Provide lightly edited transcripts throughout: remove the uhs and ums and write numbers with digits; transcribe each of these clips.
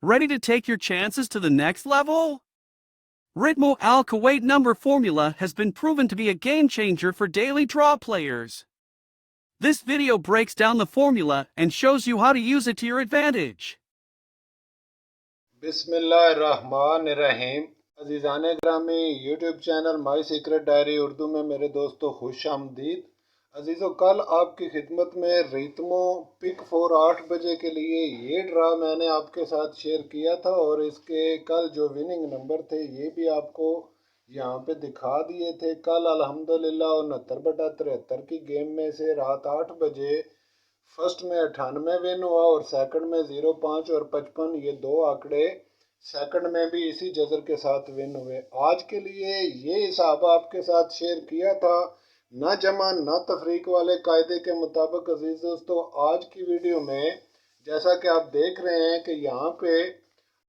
Ready to take your chances to the next level? Ritmo Al Kuwait number formula has been proven to be a game changer for daily draw players. This video breaks down the formula and shows you how to use it to your advantage. बिस्मिल्लाहिर्रहमानिर्रहीम। अजीज़ान ग्रामी, YouTube channel my secret diary Urdu में मेरे दोस्तों खुश आमदीद। अजीज़ों, कल आपकी खिदमत में रितमो पिक 4 8 बजे के लिए ये ड्रा मैंने आपके साथ शेयर किया था और इसके कल जो विनिंग नंबर थे ये भी आपको यहाँ पे दिखा दिए थे। कल अल्हम्दुलिल्लाह 69/73 की गेम में से रात 8 बजे फर्स्ट में 98 विन हुआ और सेकंड में 05 और 55, ये दो आंकड़े सेकंड में भी इसी जजर के साथ विन हुए। आज के लिए ये हिसाब आपके साथ शेयर किया था, ना जमा ना तफरीक वाले कायदे के मुताबिक। अजीज दोस्तों, आज की वीडियो में जैसा कि आप देख रहे हैं कि यहाँ पे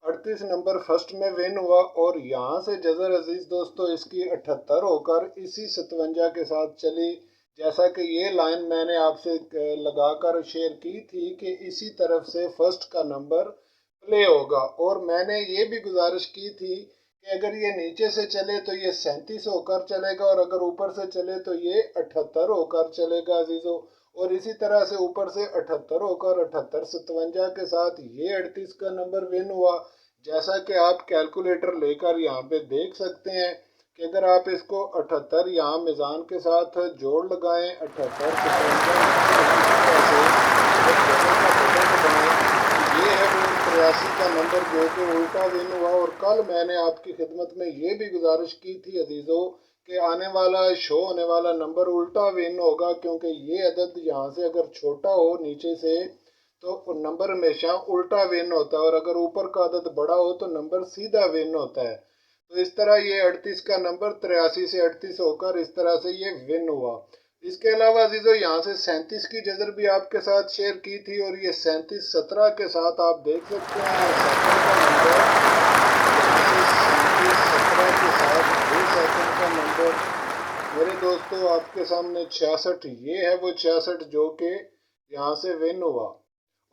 38 नंबर फर्स्ट में विन हुआ और यहाँ से जजर अजीज दोस्तों इसकी 78 होकर इसी 57 के साथ चली। जैसा कि ये लाइन मैंने आपसे लगाकर शेयर की थी कि इसी तरफ से फर्स्ट का नंबर प्ले होगा, और मैंने ये भी गुजारिश की थी कि अगर ये नीचे से चले तो ये 37 होकर चलेगा और अगर ऊपर से चले तो ये 78 होकर चलेगा अजीज़ों। और इसी तरह से ऊपर से 78 होकर 78 57 के साथ ये 38 का नंबर विन हुआ। जैसा कि आप कैलकुलेटर लेकर यहाँ पे देख सकते हैं कि अगर आप इसको 78 यहाँ मिज़ान के साथ जोड़ लगाएं, 78 ये है वो 83 का नंबर जो कि उल्टा विन हुआ। और कल मैंने आपकी खिदमत में ये भी गुजारिश की थी अजीज़ों कि आने वाला शो होने वाला नंबर उल्टा विन होगा, क्योंकि ये अदद यहाँ से अगर छोटा हो नीचे से तो नंबर हमेशा उल्टा विन होता है, और अगर ऊपर का अदद बड़ा हो तो नंबर सीधा विन होता है। तो इस तरह ये 38 का नंबर 83 से 38 होकर इस तरह से ये विन हुआ। इसके अलावा अजीज़ों, यहाँ से 37 की जजर भी आपके साथ शेयर की थी और ये 37 17 के साथ आप देख सकते हैं सेकंड का नंबर मेरे दोस्तों आपके सामने 66, ये है वो 66 जो कि यहाँ से विन हुआ।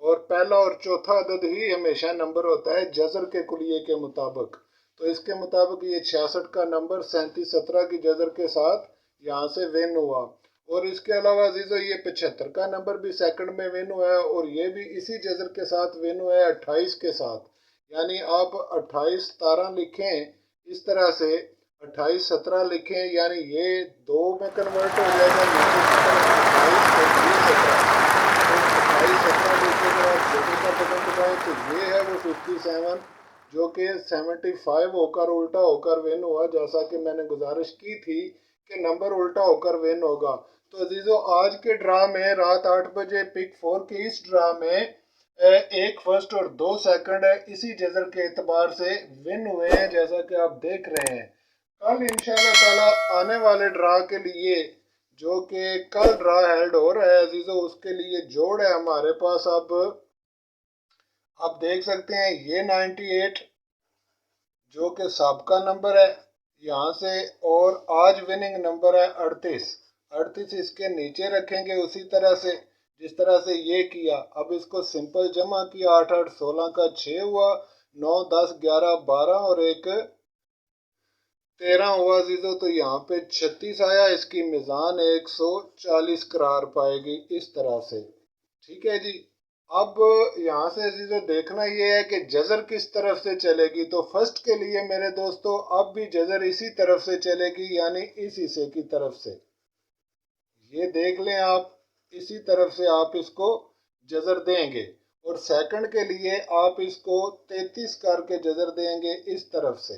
और पहला और चौथा अदद ही हमेशा नंबर होता है जजर के कुलिये के मुताबिक। तो इसके मुताबिक ये 66 का नंबर 37 17 की जजर के साथ यहाँ से विन हुआ। और इसके अलावा अजीज़ों, ये 75 का नंबर भी सेकंड में विन हुआ है और ये भी इसी जजर के साथ विन हुआ है 28 के साथ। यानी आप 28 17 लिखें, इस तरह से 28 17 लिखें, यानी ये दो में कन्वर्ट हो जाएगा, नीचे की तरफ 28 17 लिखे के बाद छोटे का बटन दबाएं तो ये है वो 57 जो कि 75 होकर उल्टा होकर विन हुआ। जैसा कि मैंने गुजारिश की थी कि नंबर उल्टा होकर विन होगा। तो अजीज़ों, आज के ड्रा में रात 8 बजे पिक 4 के इस ड्रा में एक फर्स्ट और दो सेकंड इसी जजर के एतबार से विन हुए हैं, जैसा कि आप देख रहे हैं। कल इंशाल्लाह ताला आने वाले ड्रा के लिए जो कि कल ड्रा हेल्ड हो रहा है अजीज़ों, उसके लिए जोड़ है हमारे पास। अब आप देख सकते हैं ये 98 जो कि सबका नंबर है यहाँ से, और आज विनिंग नंबर है 38 इसके नीचे रखेंगे उसी तरह से जिस तरह से ये किया। अब इसको सिंपल जमा किया, 8 8 16 का 6 हुआ, 9 10 11 12 और एक 13 हुआ अजीज़ों। तो यहाँ पे 36 आया, इसकी मिज़ान 140 करार पाएगी इस तरह से। ठीक है जी। अब यहाँ से अजीज़ों देखना ये है कि जजर किस तरफ से चलेगी। तो फर्स्ट के लिए मेरे दोस्तों अब भी जजर इसी तरफ से चलेगी, यानी इस हिस्से की तरफ से। ये देख लें आप, इसी तरफ से आप इसको जजर देंगे। और सेकंड के लिए आप इसको 33 करके जजर देंगे इस तरफ से।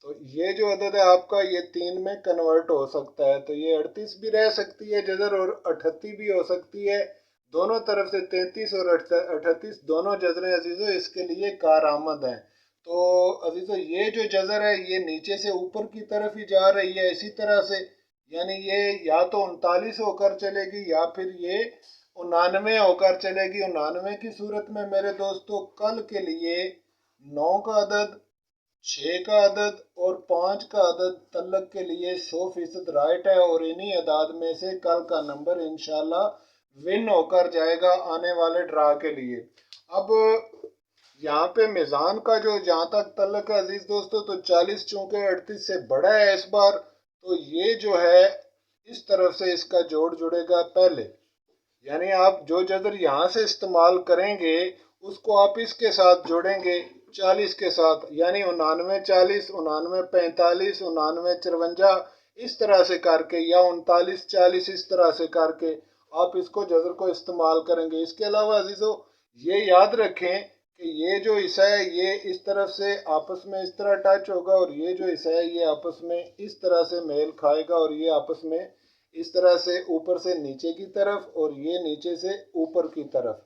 तो ये जो अदद है आपका ये 3 में कन्वर्ट हो सकता है। तो ये 38 भी रह सकती है जजर और 38 भी हो सकती है। दोनों तरफ से 33 और 38 दोनों जजरें अजीज़ों इसके लिए कारआमद हैं। तो अजीज़ों, ये जो जजर है ये नीचे से ऊपर की तरफ ही जा रही है इसी तरह से, यानी ये या तो 39 होकर चलेगी या फिर ये 99 होकर चलेगी। 99 की सूरत में मेरे दोस्तों कल के लिए 9 का अदद, 6 का अदद और 5 का अदद तल्लक के लिए 100% राइट है, और इन्हीं अदाद में से कल का नंबर इंशाल्लाह विन होकर जाएगा आने वाले ड्रा के लिए। अब यहाँ पे मीज़ान का जो जहाँ तक तल्लक है अजीज दोस्तों, तो 40 चूंकि 38 से बड़ा है इस बार, तो ये जो है इस तरफ से इसका जोड़ जुड़ेगा पहले, यानी आप जो जदर यहाँ से इस्तेमाल करेंगे उसको आप इसके साथ जोड़ेंगे 40 के साथ, यानी 99 40, 99 45, 99 54, इस तरह से करके, या 39 40 इस तरह से करके आप इसको जदर को इस्तेमाल करेंगे। इसके अलावा अजीजों ये याद रखें कि ये जो हिस्सा है ये इस तरफ से आपस में इस तरह टच होगा, और ये जो हिस्सा है ये आपस में इस तरह से मेल खाएगा, और ये आपस में इस तरह से ऊपर से नीचे की तरफ, और ये नीचे से ऊपर की तरफ।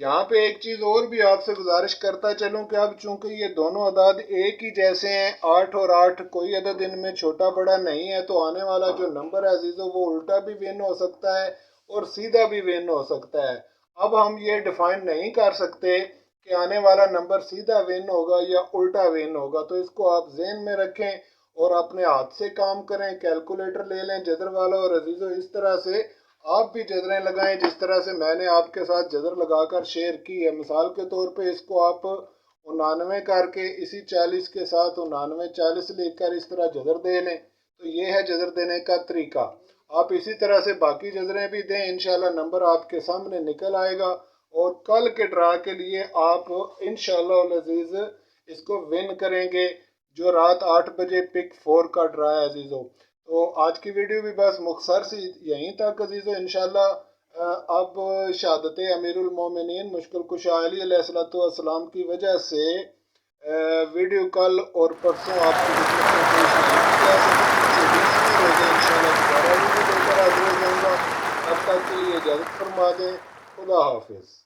यहाँ पे एक चीज़ और भी आपसे गुजारिश करता चलूँ कि अब चूंकि ये दोनों अदाद एक ही जैसे हैं, 8 और 8, कोई अदद इनमें छोटा बड़ा नहीं है, तो आने वाला जो नंबर है अजीज़ों वो उल्टा भी विन हो सकता है और सीधा भी विन हो सकता है। अब हम ये डिफाइन नहीं कर सकते कि आने वाला नंबर सीधा विन होगा या उल्टा विन होगा, तो इसको आप जहन में रखें और अपने हाथ से काम करें, कैलकुलेटर ले लें जदर वाला, और अजीज़ों इस तरह से आप भी जदरें लगाएं जिस तरह से मैंने आपके साथ जदर लगाकर शेयर की है। मिसाल के तौर पे इसको आप 99 करके इसी 40 के साथ 99 40 लेकर इस तरह जदर दे लें, तो ये है जदर देने का तरीका। आप इसी तरह से बाकी जदरें भी दें, इंशाल्लाह नंबर आपके सामने निकल आएगा, और कल के ड्रा के लिए आप इंशाल्लाह अजीज इसको विन करेंगे, जो रात 8 बजे पिक 4 का ड्रा है अजीज़ों। तो आज की वीडियो भी बस मुख्तसर सी यहीं तक अजीज़ों। इंशाल्लाह अब शहादत अमीरुल मोमिनीन मुश्किल कुशा अली अलैहिस्सलाम की वजह से वीडियो कल और परसों आपकी इंशाल्लाह दोबारा वीडियो लेकर हाजिर हो जाऊँगा। तब तक के लिए इजाज़त फरमा दें। खुदा हाफिज़।